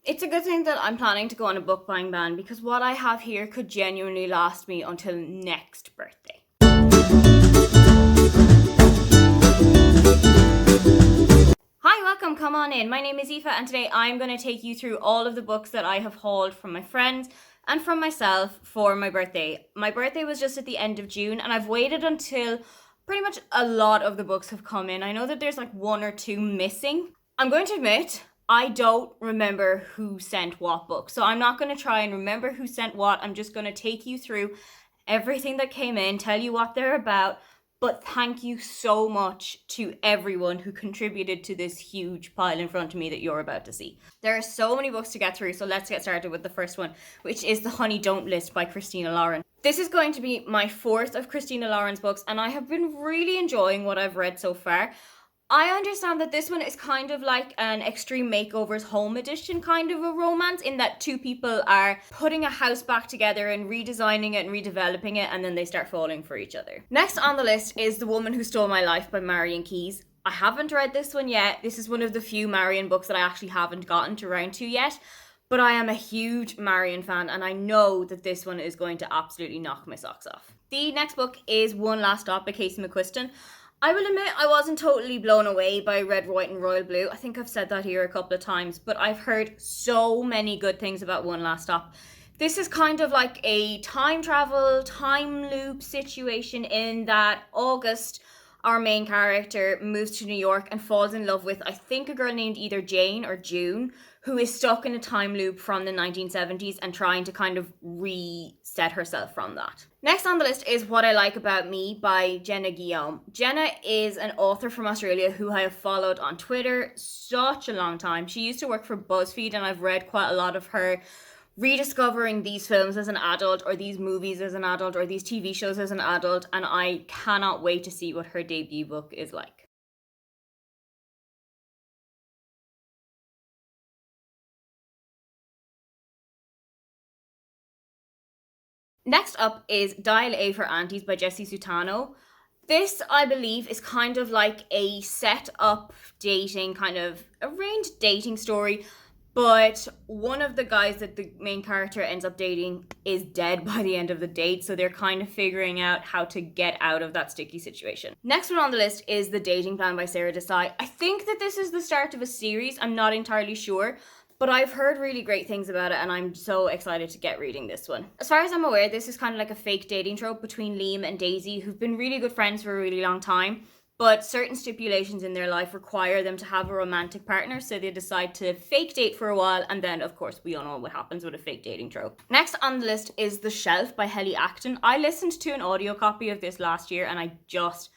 It's a good thing that I'm planning to go on a book buying ban because what I have here could genuinely last me until next birthday. Hi, welcome, come on in. My name is Aoife and today I'm going to take you through all of the books that I have hauled from my friends and from myself for my birthday. My birthday was just at the end of June and I've waited until pretty much a lot of the books have come in. I know that there's like one or two missing. I'm going to admit, I don't remember who sent what book. So I'm not going to try and remember who sent what. I'm just going to take you through everything that came in, tell you what they're about. But thank you so much to everyone who contributed to this huge pile in front of me that you're about to see. There are so many books to get through, so let's get started with the first one, which is The Honey Don't list by Christina Lauren. This is going to be my fourth of Christina Lauren's books, and I have been really enjoying what I've read so far. I understand that this one is kind of like an Extreme Makeovers home edition kind of a romance, in that two people are putting a house back together and redesigning it and redeveloping it, and then they start falling for each other. Next on the list is The Woman Who Stole My Life by Marion Keyes. I haven't read this one yet. This is one of the few Marion books that I actually haven't gotten to round 2 yet. But I am a huge Marion fan and I know that this one is going to absolutely knock my socks off. The next book is One Last Stop by Casey Mcquisten. I will admit I wasn't totally blown away by Red, White and Royal Blue. I think I've said that here a couple of times, but I've heard so many good things about One Last Stop. This is kind of like a time travel, time loop situation in that August, our main character, moves to New York and falls in love with, I think, a girl named either Jane or June, who is stuck in a time loop from the 1970s and trying to kind of reset herself from that. Next on the list is What I Like About Me by Jenna Guillaume. Jenna is an author from Australia who I have followed on Twitter such a long time. She used to work for BuzzFeed and I've read quite a lot of her rediscovering these films as an adult, or these movies as an adult, or these TV shows as an adult, and I cannot wait to see what her debut book is like. Next up is Dial A for Aunties by Jessie Sutano. This, I believe, is kind of like a set-up dating, kind of arranged dating story, but one of the guys that the main character ends up dating is dead by the end of the date, so they're kind of figuring out how to get out of that sticky situation. Next one on the list is The Dating Plan by Sarah Desai. I think that this is the start of a series, I'm not entirely sure, but I've heard really great things about it and I'm so excited to get reading this one. As far as I'm aware, this is kind of like a fake dating trope between Liam and Daisy, who've been really good friends for a really long time, but certain stipulations in their life require them to have a romantic partner, so they decide to fake date for a while, and then of course we all know what happens with a fake dating trope. Next on the list is The Shelf by Helly Acton. I listened to an audio copy of this last year and I just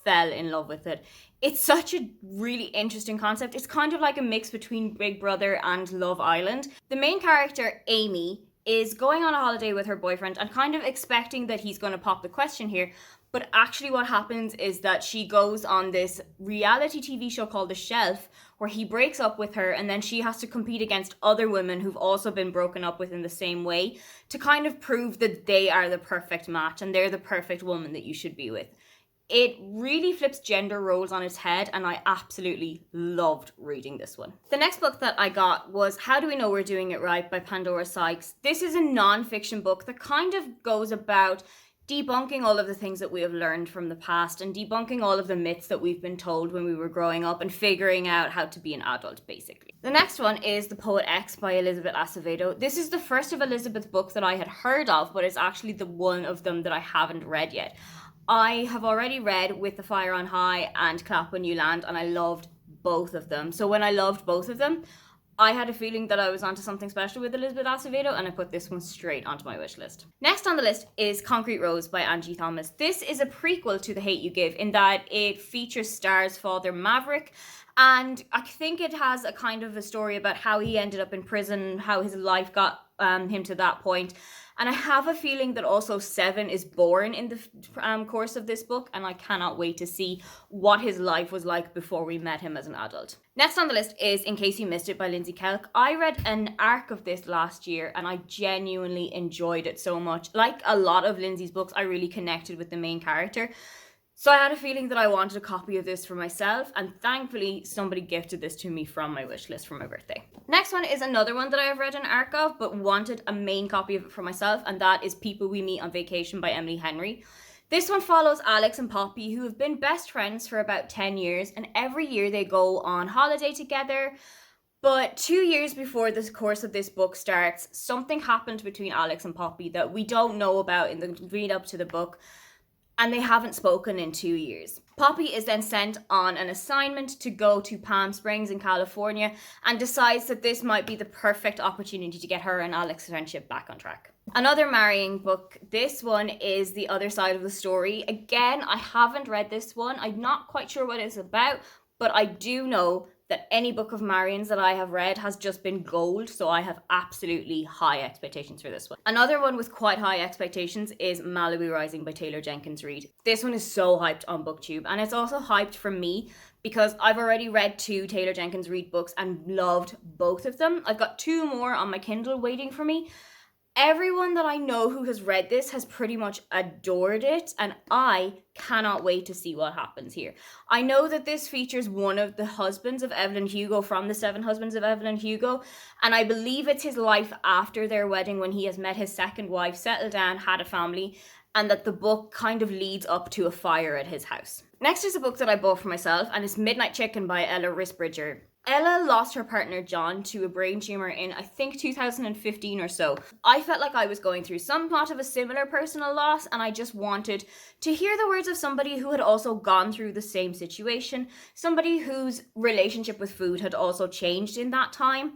fell in love with it. It's such a really interesting concept. It's kind of like a mix between Big Brother and Love Island. The main character, Amy, is going on a holiday with her boyfriend and kind of expecting that he's going to pop the question here. But actually what happens is that she goes on this reality TV show called The Shelf, where he breaks up with her and then she has to compete against other women who've also been broken up with in the same way to kind of prove that they are the perfect match and they're the perfect woman that you should be with. It really flips gender roles on its head and I absolutely loved reading this one. The next book that I got was How Do We Know We're Doing It Right by Pandora Sykes. This is a non-fiction book that kind of goes about debunking all of the things that we have learned from the past and debunking all of the myths that we've been told when we were growing up and figuring out how to be an adult, basically. The next one is The Poet X by Elizabeth Acevedo. This is the first of Elizabeth's books that I had heard of, but it's actually the one of them that I haven't read yet. I have already read With the Fire on High and Clap When You Land, and I loved both of them. So when I loved both of them, I had a feeling that I was onto something special with Elizabeth Acevedo, and I put this one straight onto my wish list. Next on the list is Concrete Rose by Angie Thomas. This is a prequel to The Hate You Give in that it features Star's father Maverick, and I think it has a kind of a story about how he ended up in prison, how his life got him to that point. And I have a feeling that also Seven is born in the course of this book, and I cannot wait to see what his life was like before we met him as an adult. Next on the list is In Case You Missed It by Lindsay Kelk. I read an arc of this last year and I genuinely enjoyed it so much. Like a lot of Lindsay's books, I really connected with the main character. So I had a feeling that I wanted a copy of this for myself, and thankfully somebody gifted this to me from my wish list for my birthday. Next one is another one that I have read an arc of, but wanted a main copy of it for myself, and that is People We Meet on Vacation by Emily Henry. This one follows Alex and Poppy, who have been best friends for about 10 years, and every year they go on holiday together. But 2 years before the course of this book starts, something happened between Alex and Poppy that we don't know about in the lead up to the book, and they haven't spoken in 2 years. Poppy is then sent on an assignment to go to Palm Springs in California and decides that this might be the perfect opportunity to get her and Alex's friendship back on track. Another marrying book. This one is The Other Side of the Story. Again, I haven't read this one. I'm not quite sure what it's about, but I do know that any book of Marion's that I have read has just been gold, so I have absolutely high expectations for this one. Another one with quite high expectations is Malory Rising by Taylor Jenkins Reid. This one is so hyped on BookTube, and it's also hyped for me because I've already read 2 Taylor Jenkins Reid books and loved both of them. I've got 2 more on my Kindle waiting for me. Everyone that I know who has read this has pretty much adored it, and I cannot wait to see what happens here. I know that this features one of the husbands of Evelyn Hugo from the 7 Husbands of Evelyn Hugo, and I believe it's his life after their wedding when he has met his second wife, settled down, had a family, and that the book kind of leads up to a fire at his house. Next is a book that I bought for myself, and it's Midnight Chicken by Ella Wristbridger. Ella lost her partner John to a brain tumour in, I think, 2015 or so. I felt like I was going through somewhat of a similar personal loss, and I just wanted to hear the words of somebody who had also gone through the same situation, somebody whose relationship with food had also changed in that time.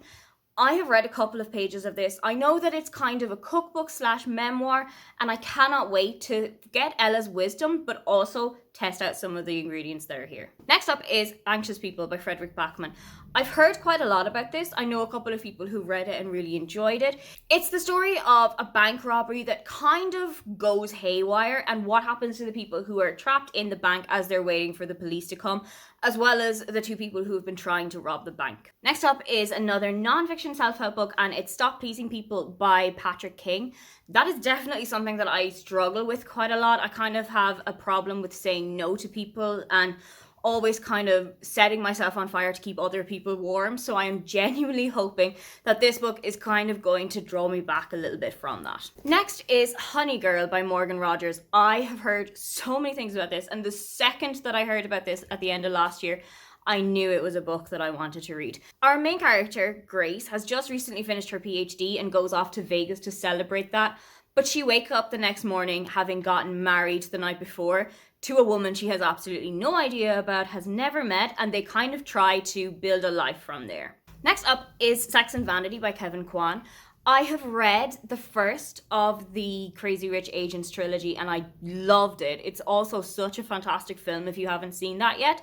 I have read a couple of pages of this. I know that it's kind of a cookbook / memoir, and I cannot wait to get Ella's wisdom, but also test out some of the ingredients that are here. Next up is Anxious People by Frederick Bachmann. I've heard quite a lot about this. I know a couple of people who read it and really enjoyed it. It's the story of a bank robbery that kind of goes haywire and what happens to the people who are trapped in the bank as they're waiting for the police to come, as well as the 2 people who have been trying to rob the bank. Next up is another non-fiction self-help book, and it's Stop Pleasing People by Patrick King. That is definitely something that I struggle with quite a lot. I kind of have a problem with saying no to people and always kind of setting myself on fire to keep other people warm. So I am genuinely hoping that this book is kind of going to draw me back a little bit from that. Next is Honey Girl by Morgan Rogers. I have heard so many things about this, and the second that I heard about this at the end of last year, I knew it was a book that I wanted to read. Our main character, Grace, has just recently finished her PhD and goes off to Vegas to celebrate that. But she wakes up the next morning having gotten married the night before to a woman she has absolutely no idea about, has never met, and they kind of try to build a life from there. Next up is Sex and Vanity by Kevin Kwan. I have read the first of the Crazy Rich Asians trilogy and I loved it. It's also such a fantastic film if you haven't seen that yet.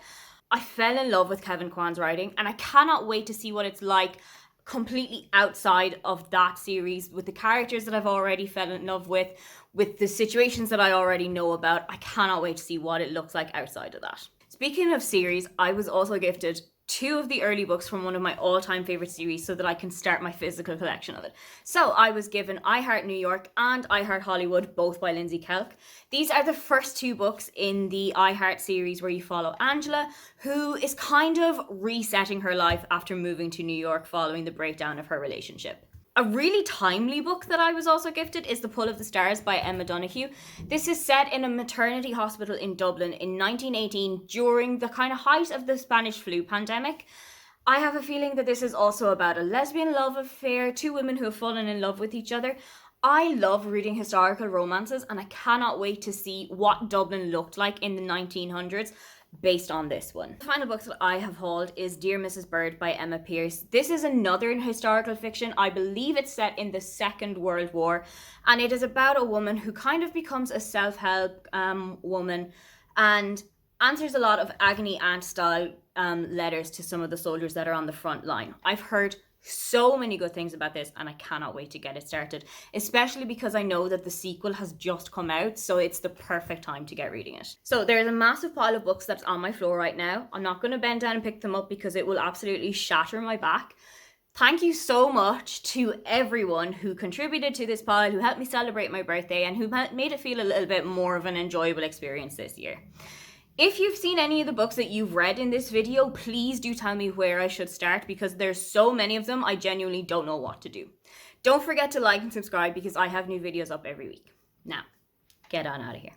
I fell in love with Kevin Kwan's writing, and I cannot wait to see what it's like completely outside of that series, with the characters that I've already fell in love with the situations that I already know about. I cannot wait to see what it looks like outside of that. Speaking of series, I was also gifted 2 of the early books from one of my all-time favorite series so that I can start my physical collection of it. So I was given I Heart New York and I Heart Hollywood, both by Lindsay Kelk. These are the first 2 books in the I Heart series where you follow Angela, who is kind of resetting her life after moving to New York following the breakdown of her relationship. A really timely book that I was also gifted is The Pull of the Stars by Emma Donahue. This is set in a maternity hospital in Dublin in 1918 during the kind of height of the Spanish flu pandemic. I have a feeling that this is also about a lesbian love affair, 2 women who have fallen in love with each other. I love reading historical romances, and I cannot wait to see what Dublin looked like in the 1900s. Based on this one. The final book that I have hauled is Dear Mrs. Bird by Emma Pierce. This is another historical fiction. I believe it's set in the Second World War, and it is about a woman who kind of becomes a self-help woman and answers a lot of agony aunt style letters to some of the soldiers that are on the front line. I've heard so many good things about this, and I cannot wait to get it started, especially because I know that the sequel has just come out, so it's the perfect time to get reading it. So there's a massive pile of books that's on my floor right now. I'm not going to bend down and pick them up because it will absolutely shatter my back. Thank you so much to everyone who contributed to this pile, who helped me celebrate my birthday, and who made it feel a little bit more of an enjoyable experience this year. If you've seen any of the books that you've read in this video, please do tell me where I should start because there's so many of them, I genuinely don't know what to do. Don't forget to like and subscribe because I have new videos up every week. Now, get on out of here.